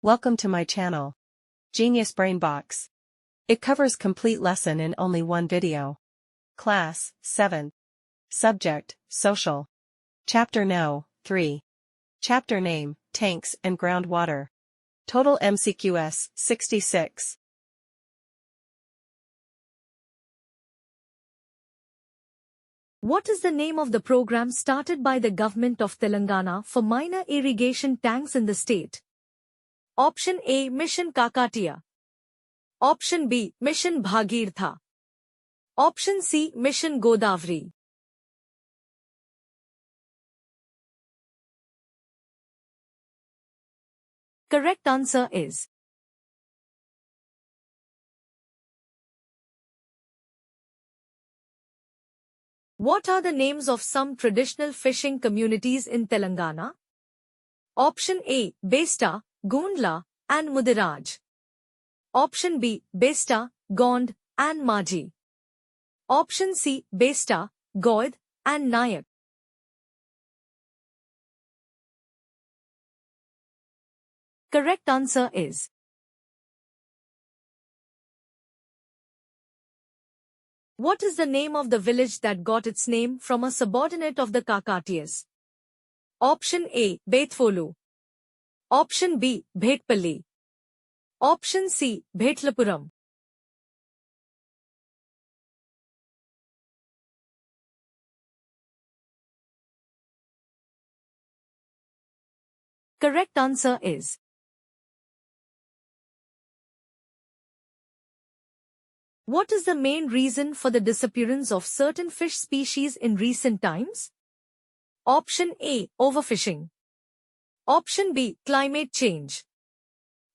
Welcome to my channel. Genius Brain Box. It covers complete lesson in only one video. Class, 7th. Subject, Social. Chapter No, 3. Chapter Name, Tanks and Groundwater. Total MCQs, 66. What is the name of the program started by the government of Telangana for minor irrigation tanks in the state? Option A. Mission Kakatiya. Option B. Mission Bhagirtha. Option C. Mission Godavari. Correct answer is What are the names of some traditional fishing communities in Telangana? Option A. Besta, Gondla, and Mudiraj. Option B. Besta, Gond, and Maji. Option C. Besta, Goid, and Nayak. Correct answer is What is the name of the village that got its name from a subordinate of the Kakatiyas? Option A. Bethvolu. Option B. Bhetpalli. Option C. Bhetlapuram. Correct answer is What is the main reason for the disappearance of certain fish species in recent times? Option A. Overfishing. Option B. Climate change.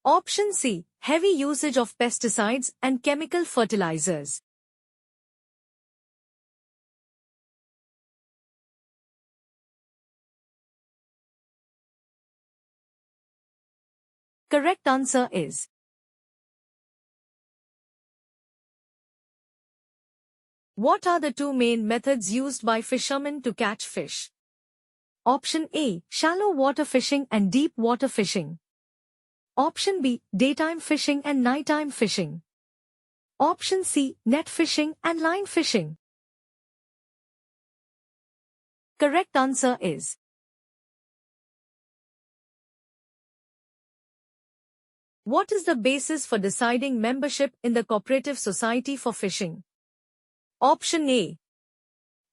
Option C. Heavy usage of pesticides and chemical fertilizers. Correct answer is What are the two main methods used by fishermen to catch fish? Option A. Shallow water fishing and deep water fishing. Option B. Daytime fishing and nighttime fishing. Option C. Net fishing and line fishing. Correct answer is What is the basis for deciding membership in the cooperative society for fishing? Option A.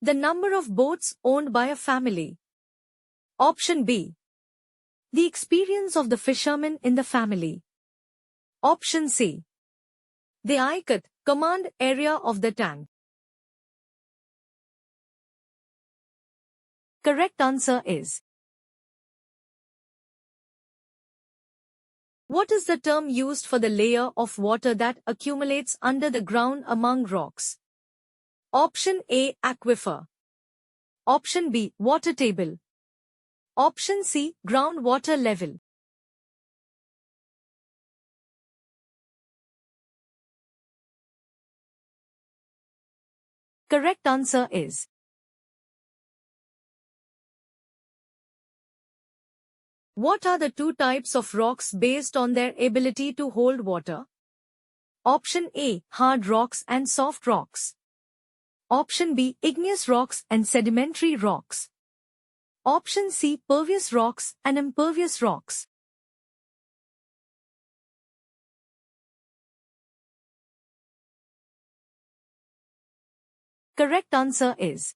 The number of boats owned by a family. Option B. The experience of the fishermen in the family. Option C. The APTET, command area of the tank. Correct answer is What is the term used for the layer of water that accumulates under the ground among rocks? Option A. Aquifer. Option B. Water table. Option C. Groundwater level. Correct answer is What are the two types of rocks based on their ability to hold water? Option A. Hard rocks and soft rocks. Option B. Igneous rocks and sedimentary rocks. Option C. Pervious rocks and impervious rocks. Correct answer is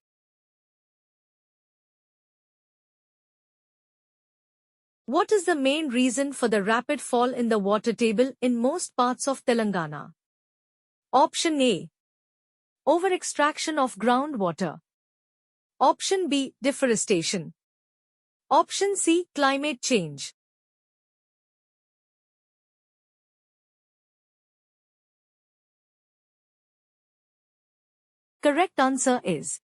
What is the main reason for the rapid fall in the water table in most parts of Telangana? Option A. Over-extraction of groundwater. Option B. Deforestation. Option C. Climate change. Correct answer is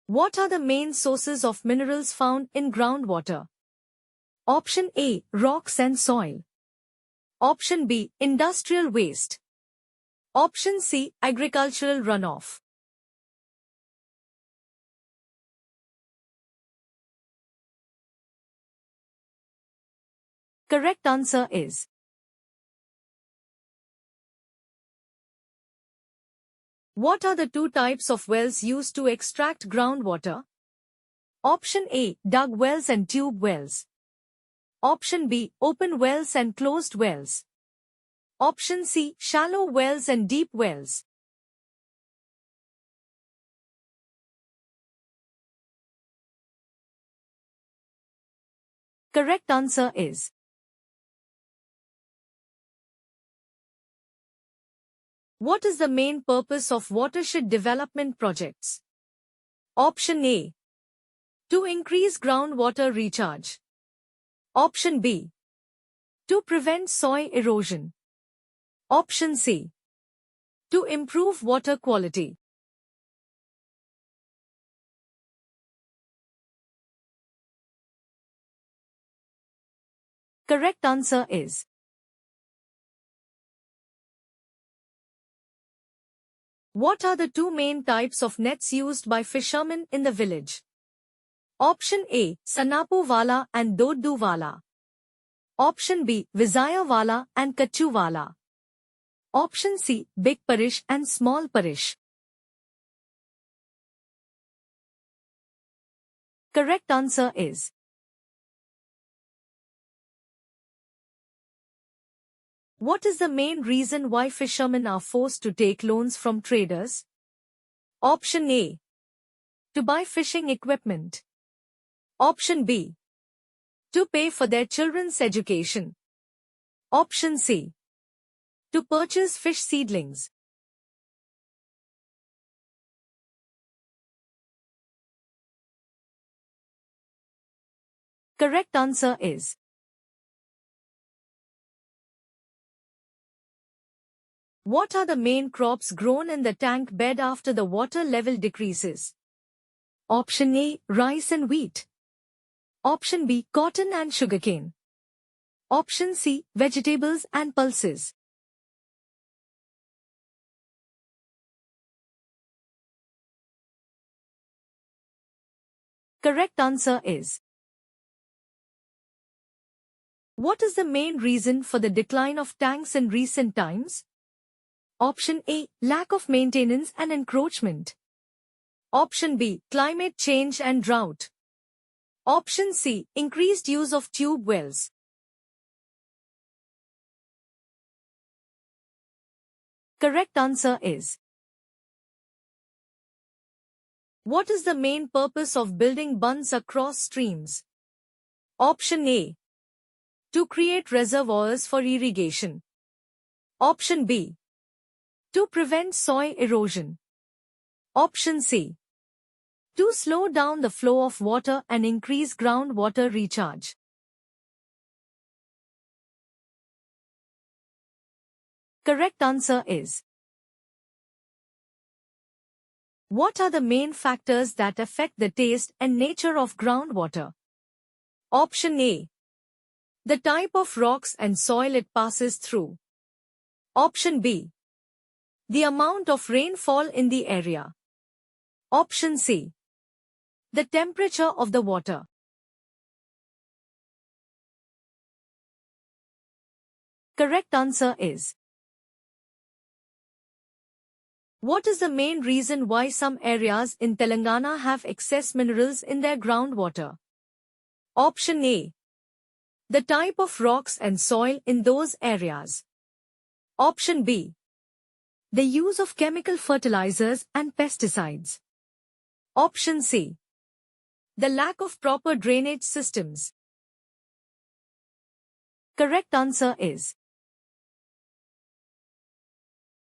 What are the main sources of minerals found in groundwater? Option A. Rocks and soil. Option B. Industrial waste. Option C. Agricultural runoff. Correct answer is. What are the two types of wells used to extract groundwater? Option A, dug wells and tube wells. Option B, open wells and closed wells. Option C, shallow wells and deep wells. Correct answer is. What is the main purpose of watershed development projects? Option A, to increase groundwater recharge. Option B, to prevent soil erosion. Option C, to improve water quality. Correct answer is. What are the two main types of nets used by fishermen in the village? Option A, Sanapu wala and Doddu wala. Option B, Vizaya wala and Kachu wala. Option C, Big Parish and Small Parish. Correct answer is. What is the main reason why fishermen are forced to take loans from traders? Option A, to buy fishing equipment. Option B, to pay for their children's education. Option C, to purchase fish seedlings. Correct answer is. What are the main crops grown in the tank bed after the water level decreases? Option A, rice and wheat. Option B, cotton and sugarcane. Option C, vegetables and pulses. Correct answer is. What is the main reason for the decline of tanks in recent times? Option A, lack of maintenance and encroachment. Option B, climate change and drought. Option C, increased use of tube wells. Correct answer is. What is the main purpose of building bunds across streams? Option A, to create reservoirs for irrigation. Option B, to prevent soil erosion. Option C, to slow down the flow of water and increase groundwater recharge. Correct answer is. What are the main factors that affect the taste and nature of groundwater? Option A, the type of rocks and soil it passes through. Option B, the amount of rainfall in the area. Option C, the temperature of the water. Correct answer is. What is the main reason why some areas in Telangana have excess minerals in their groundwater? Option A, the type of rocks and soil in those areas. Option B, the use of chemical fertilizers and pesticides. Option C, the lack of proper drainage systems. Correct answer is.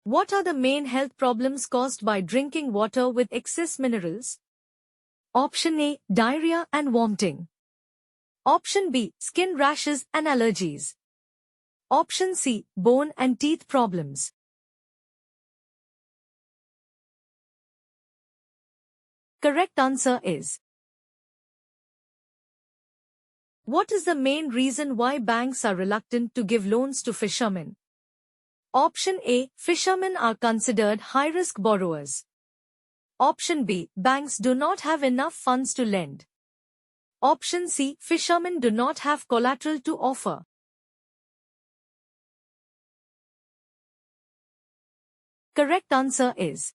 What are the main health problems caused by drinking water with excess minerals? Option A, diarrhea and vomiting. Option B, skin rashes and allergies. Option C, bone and teeth problems. Correct answer is. What is the main reason why banks are reluctant to give loans to fishermen? Option A, fishermen are considered high-risk borrowers. Option B, banks do not have enough funds to lend. Option C, fishermen do not have collateral to offer. Correct answer is.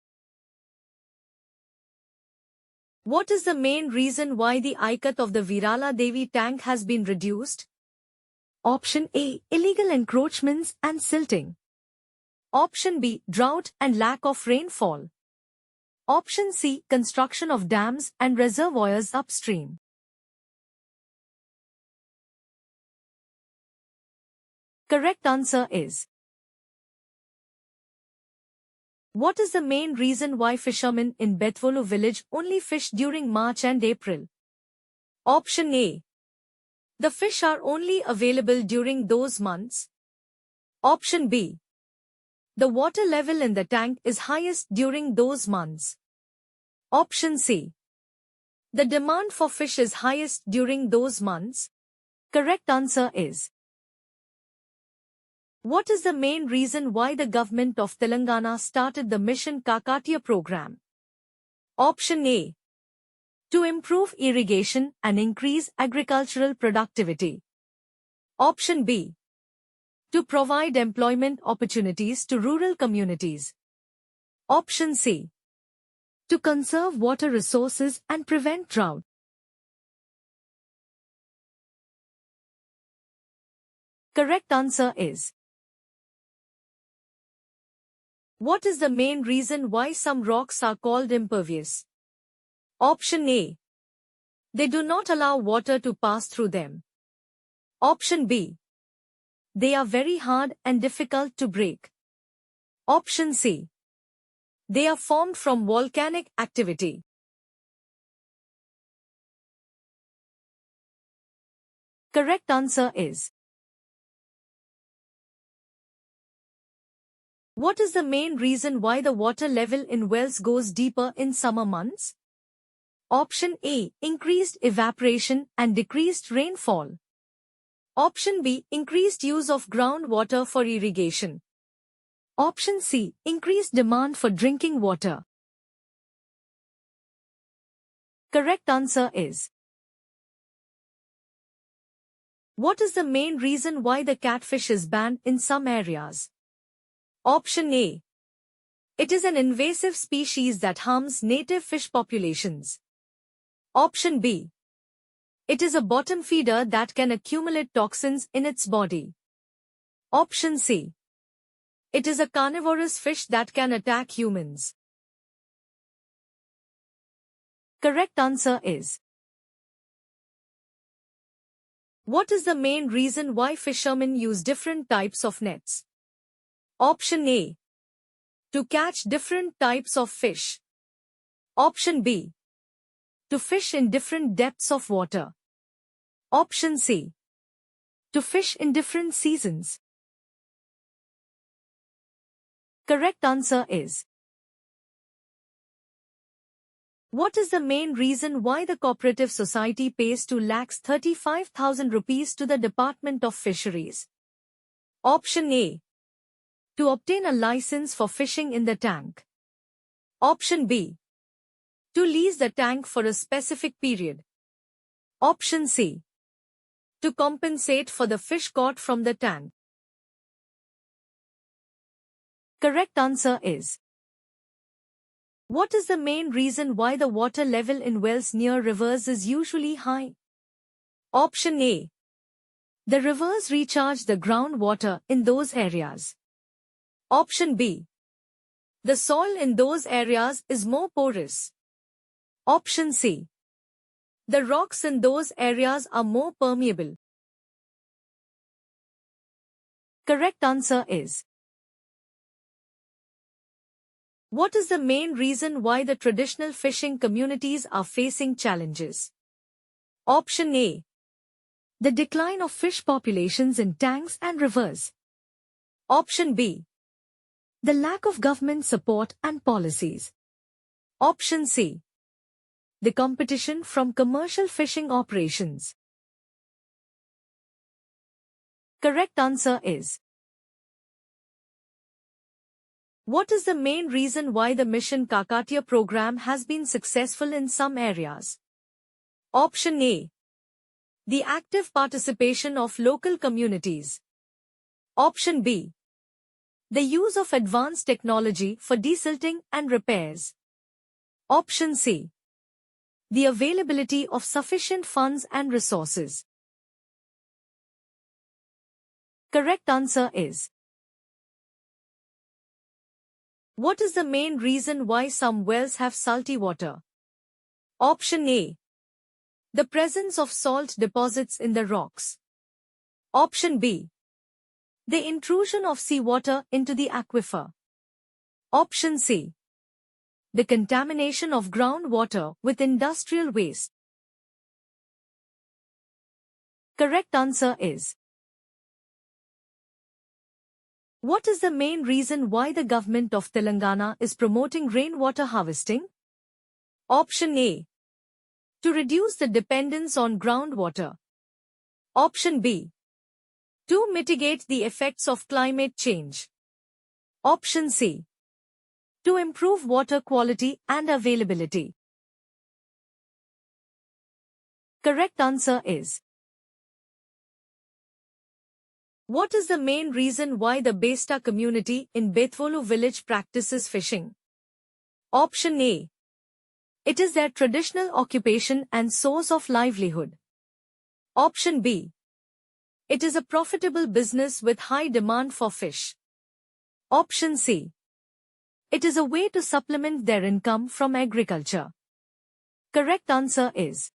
What is the main reason why the ICAT of the Virala Devi tank has been reduced? Option A. Illegal encroachments and silting. Option B. Drought and lack of rainfall. Option C. Construction of dams and reservoirs upstream. Correct answer is. What is the main reason why fishermen in Betvolu village only fish during March and April? Option A. The fish are only available during those months. Option B. The water level in the tank is highest during those months. Option C. The demand for fish is highest during those months. Correct answer is. What is the main reason why the government of Telangana started the Mission Kakatiya program? Option A. To improve irrigation and increase agricultural productivity. Option B. To provide employment opportunities to rural communities. Option C. To conserve water resources and prevent drought. Correct answer is. What is the main reason why some rocks are called impervious? Option A. They do not allow water to pass through them. Option B. They are very hard and difficult to break. Option C. They are formed from volcanic activity. Correct answer is. What is the main reason why the water level in wells goes deeper in summer months? Option A. Increased evaporation and decreased rainfall. Option B. Increased use of groundwater for irrigation. Option C. Increased demand for drinking water. Correct answer is. What is the main reason why the catfish is banned in some areas? Option A. It is an invasive species that harms native fish populations. Option B. It is a bottom feeder that can accumulate toxins in its body. Option C. It is a carnivorous fish that can attack humans. Correct answer is. What is the main reason why fishermen use different types of nets? Option A. To catch different types of fish. Option B. To fish in different depths of water. Option C. To fish in different seasons. Correct answer is. What is the main reason why the cooperative society pays 2,35,000 rupees to the Department of Fisheries? Option A. To obtain a license for fishing in the tank. Option B. To lease the tank for a specific period. Option C. To compensate for the fish caught from the tank. Correct answer is. What is the main reason why the water level in wells near rivers is usually high? Option A. The rivers recharge the groundwater in those areas. Option B. The soil in those areas is more porous. Option C. The rocks in those areas are more permeable. Correct answer is. What is the main reason why the traditional fishing communities are facing challenges? Option A. The decline of fish populations in tanks and rivers. Option B. The lack of government support and policies. Option C. The competition from commercial fishing operations. Correct answer is. What is the main reason why the Mission Kakatiya program has been successful in some areas? Option A. The active participation of local communities. Option B. The use of advanced technology for desilting and repairs. Option C. The availability of sufficient funds and resources. Correct answer is. What is the main reason why some wells have salty water? Option A. The presence of salt deposits in the rocks. Option B. The intrusion of seawater into the aquifer. Option C. The contamination of groundwater with industrial waste. Correct answer is. What is the main reason why the government of Telangana is promoting rainwater harvesting? Option A. To reduce the dependence on groundwater. Option B. To mitigate the effects of climate change. Option C. To improve water quality and availability. Correct answer is. What is the main reason why the Besta community in Bethvolu village practices fishing? Option A. It is their traditional occupation and source of livelihood. Option B. It is a profitable business with high demand for fish. Option C. It is a way to supplement their income from agriculture. Correct answer is.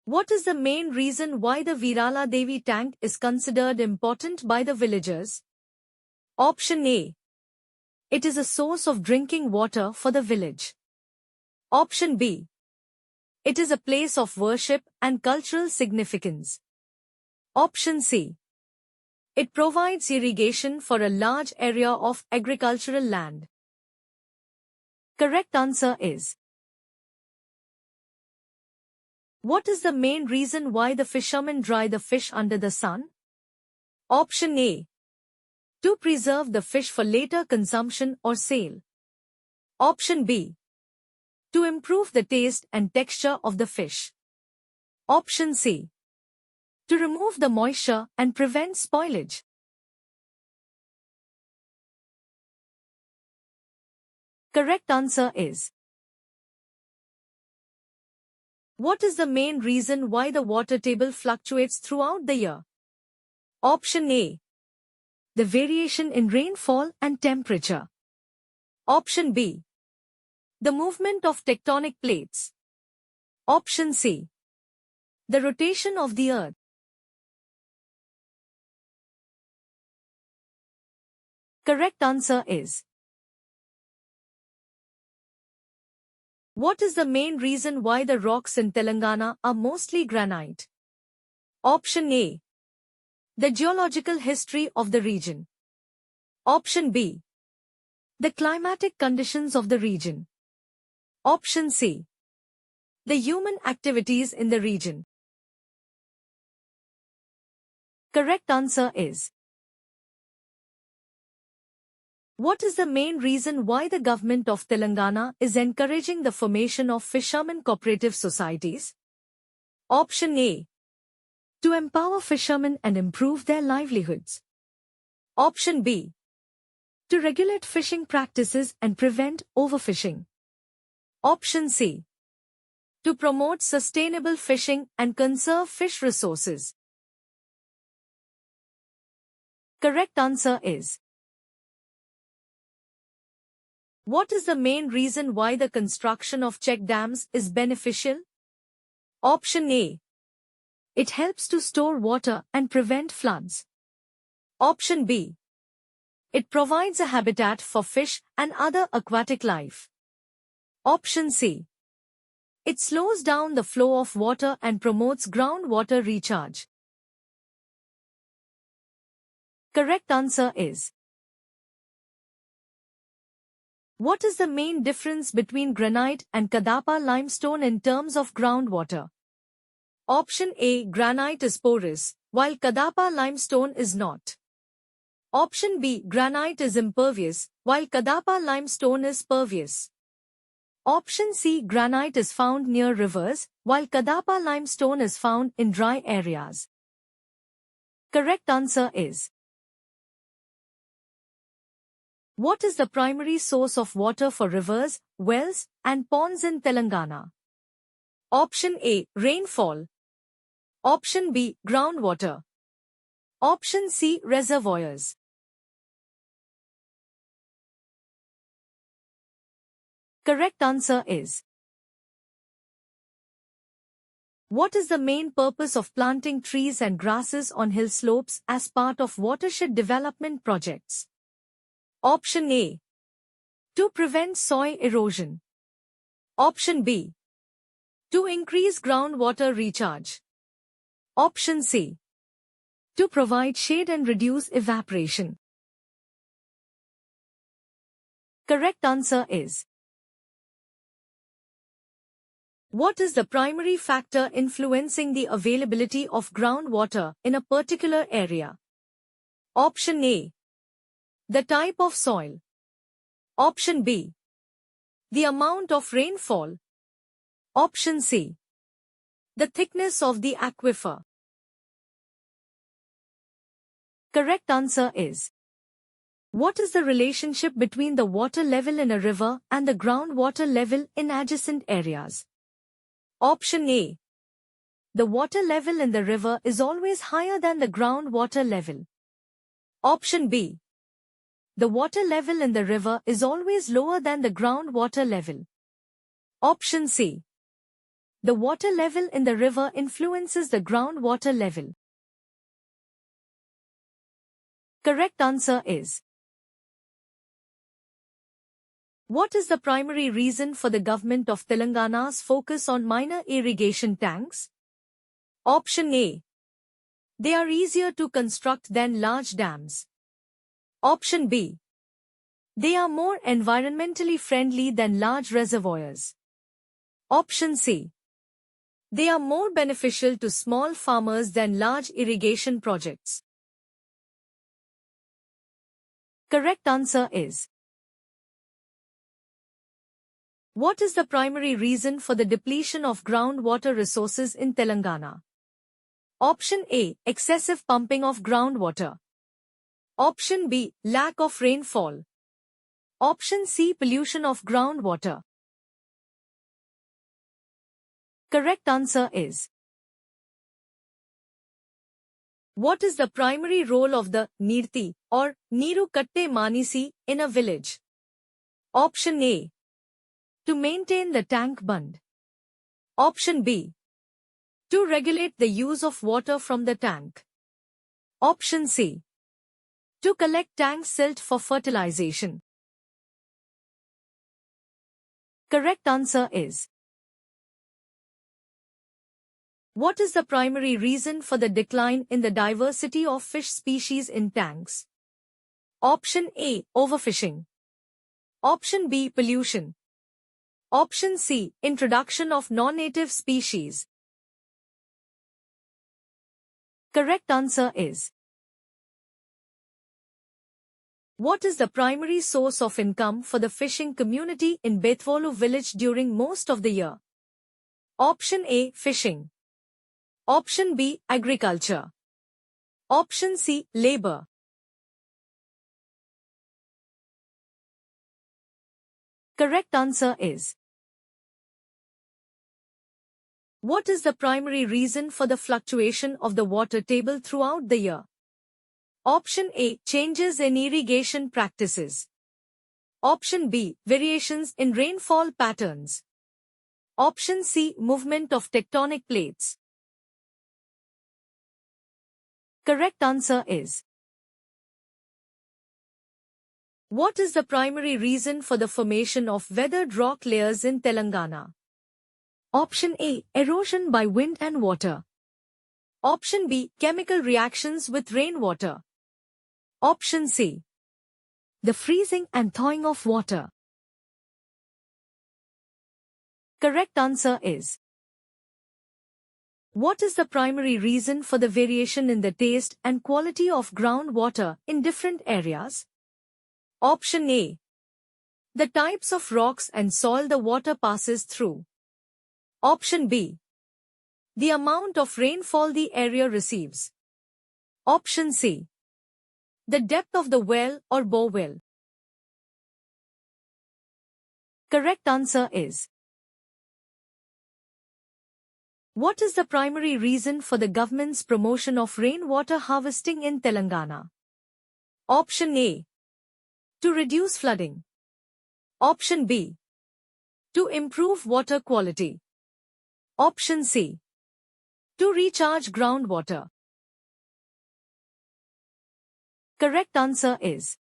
What is the main reason why the Virala Devi tank is considered important by the villagers? Option A. It is a source of drinking water for the village. Option B. It is a place of worship and cultural significance. Option C. It provides irrigation for a large area of agricultural land. Correct answer is. What is the main reason why the fishermen dry the fish under the sun? Option A. To preserve the fish for later consumption or sale. Option B. To improve the taste and texture of the fish. Option C. To remove the moisture and prevent spoilage. Correct answer is. What is the main reason why the water table fluctuates throughout the year? Option A. The variation in rainfall and temperature. Option B. The movement of tectonic plates. Option C. The rotation of the earth. Correct answer is. What is the main reason why the rocks in Telangana are mostly granite? Option A. The geological history of the region. Option B. The climatic conditions of the region. Option C. The human activities in the region. Correct answer is. What is the main reason why the government of Telangana is encouraging the formation of fishermen cooperative societies? Option A. To empower fishermen and improve their livelihoods. Option B. To regulate fishing practices and prevent overfishing. Option C. To promote sustainable fishing and conserve fish resources. Correct answer is. What is the main reason why the construction of check dams is beneficial? Option A. It helps to store water and prevent floods. Option B. It provides a habitat for fish and other aquatic life. Option C. It slows down the flow of water and promotes groundwater recharge. Correct answer is. What is the main difference between granite and Kadapa limestone in terms of groundwater? Option A. Granite is porous, while Kadapa limestone is not. Option B. Granite is impervious, while Kadapa limestone is pervious. Option C. Granite is found near rivers, while Kadapa limestone is found in dry areas. Correct answer is. What is the primary source of water for rivers, wells, and ponds in Telangana? Option A. Rainfall. Option B. Groundwater. Option C. Reservoirs. Correct answer is. What is the main purpose of planting trees and grasses on hill slopes as part of watershed development projects? Option A. To prevent soil erosion. Option B. To increase groundwater recharge. Option C. To provide shade and reduce evaporation. Correct answer is. What is the primary factor influencing the availability of groundwater in a particular area? Option A. The type of soil. Option B. The amount of rainfall. Option C. The thickness of the aquifer. Correct answer is. What is the relationship between the water level in a river and the groundwater level in adjacent areas? Option A. The water level in the river is always higher than the groundwater level. Option B. The water level in the river is always lower than the groundwater level. Option C. The water level in the river influences the groundwater level. Correct answer is. What is the primary reason for the government of Telangana's focus on minor irrigation tanks? Option A. They are easier to construct than large dams. Option B. They are more environmentally friendly than large reservoirs. Option C. They are more beneficial to small farmers than large irrigation projects. Correct answer is. What is the primary reason for the depletion of groundwater resources in Telangana? Option A. Excessive pumping of groundwater. Option B. Lack of rainfall. Option C. Pollution of groundwater. Correct answer is. What is the primary role of the Nirti or Niru Katte Manisi in a village? Option A. To maintain the tank bund. Option B. To regulate the use of water from the tank. Option C. To collect tank silt for fertilization. Correct answer is. What is the primary reason for the decline in the diversity of fish species in tanks? Option A. Overfishing. Option B. Pollution. Option C. Introduction of non-native species. Correct answer is. What is the primary source of income for the fishing community in Bethvolu village during most of the year? Option A. Fishing. Option B. Agriculture. Option C. Labor. Correct answer is. What is the primary reason for the fluctuation of the water table throughout the year? Option A. Changes in irrigation practices. Option B. Variations in rainfall patterns. Option C. Movement of tectonic plates. Correct answer is. What is the primary reason for the formation of weathered rock layers in Telangana? Option A. Erosion by wind and water. Option B. Chemical reactions with rainwater. Option C. The freezing and thawing of water. Correct answer is. What is the primary reason for the variation in the taste and quality of groundwater in different areas? Option A. The types of rocks and soil the water passes through. Option B. The amount of rainfall the area receives. Option C. The depth of the well or bore well. Correct answer is. What is the primary reason for the government's promotion of rainwater harvesting in Telangana? Option A. To reduce flooding. Option B. To improve water quality. Option C. To recharge groundwater. Correct answer is.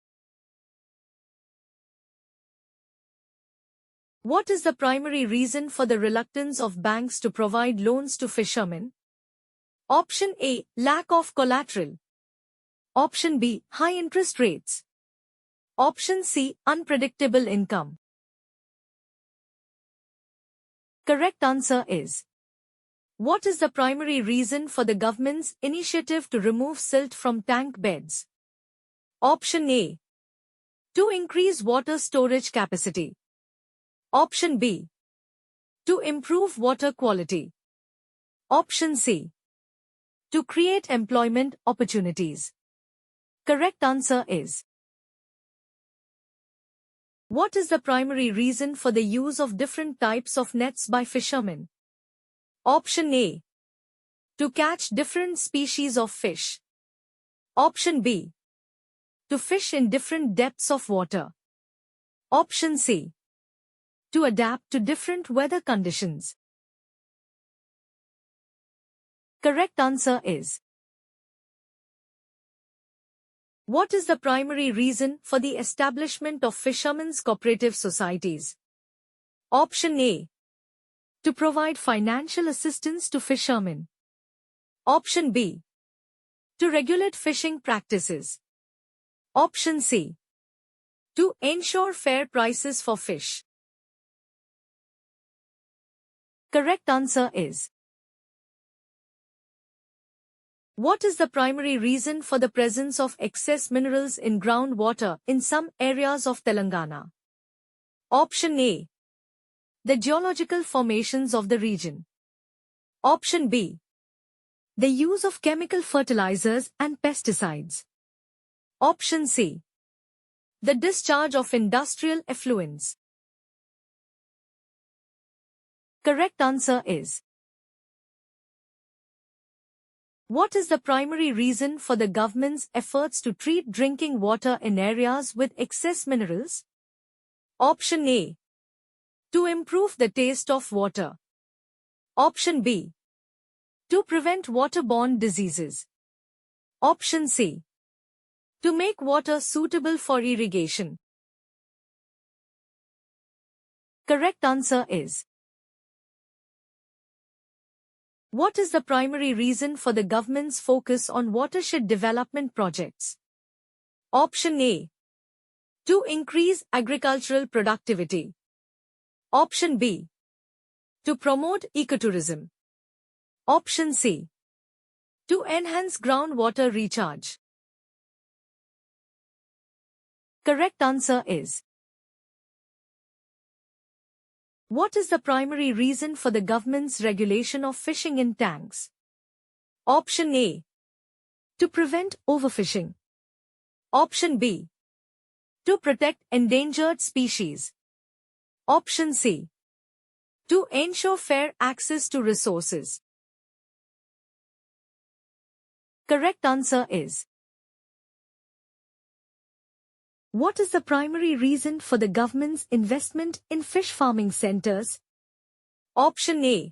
What is the primary reason for the reluctance of banks to provide loans to fishermen? Option A. Lack of collateral. Option B. High interest rates. Option C. Unpredictable income. Correct answer is. What is the primary reason for the government's initiative to remove silt from tank beds? Option A. To increase water storage capacity. Option B. To improve water quality. Option C. To create employment opportunities. Correct answer is. What is the primary reason for the use of different types of nets by fishermen? Option A. To catch different species of fish. Option B. To fish in different depths of water. Option C. To adapt to different weather conditions. Correct answer is. What is the primary reason for the establishment of fishermen's cooperative societies? Option A. To provide financial assistance to fishermen. Option B. To regulate fishing practices. Option C. To ensure fair prices for fish. Correct answer is. What is the primary reason for the presence of excess minerals in groundwater in some areas of Telangana? Option A. The geological formations of the region. Option B. The use of chemical fertilizers and pesticides. Option C. The discharge of industrial effluents. Correct answer is. What is the primary reason for the government's efforts to treat drinking water in areas with excess minerals? Option A. To improve the taste of water. Option B. To prevent waterborne diseases. Option C. To make water suitable for irrigation. Correct answer is. What is the primary reason for the government's focus on watershed development projects? Option A. To increase agricultural productivity. Option B. To promote ecotourism. Option C. To enhance groundwater recharge. Correct answer is. What is the primary reason for the government's regulation of fishing in tanks? Option A. To prevent overfishing. Option B. To protect endangered species. Option C. To ensure fair access to resources. Correct answer is. What is the primary reason for the government's investment in fish farming centers? Option A.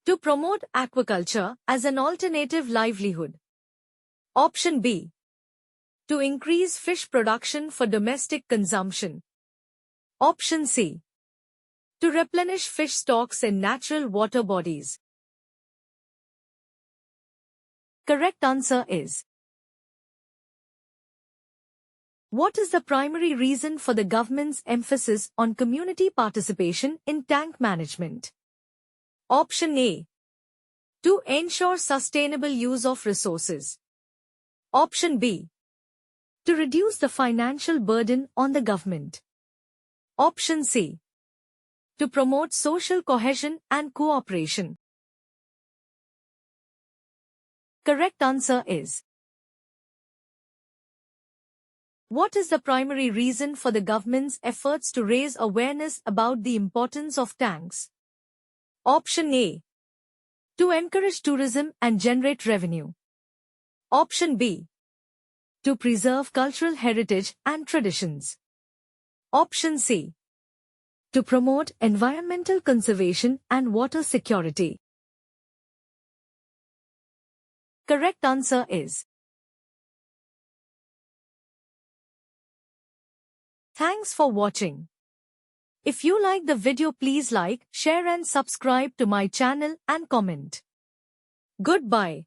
To promote aquaculture as an alternative livelihood. Option B. To increase fish production for domestic consumption. Option C. To replenish fish stocks in natural water bodies. Correct answer is. What is the primary reason for the government's emphasis on community participation in tank management? Option A. To ensure sustainable use of resources. Option B. To reduce the financial burden on the government. Option C. To promote social cohesion and cooperation. Correct answer is. What is the primary reason for the government's efforts to raise awareness about the importance of tanks? Option A. To encourage tourism and generate revenue. Option B. To preserve cultural heritage and traditions. Option C. To promote environmental conservation and water security. Correct answer is. Thanks for watching. If you like the video, please like, share and subscribe to my channel and comment. Goodbye.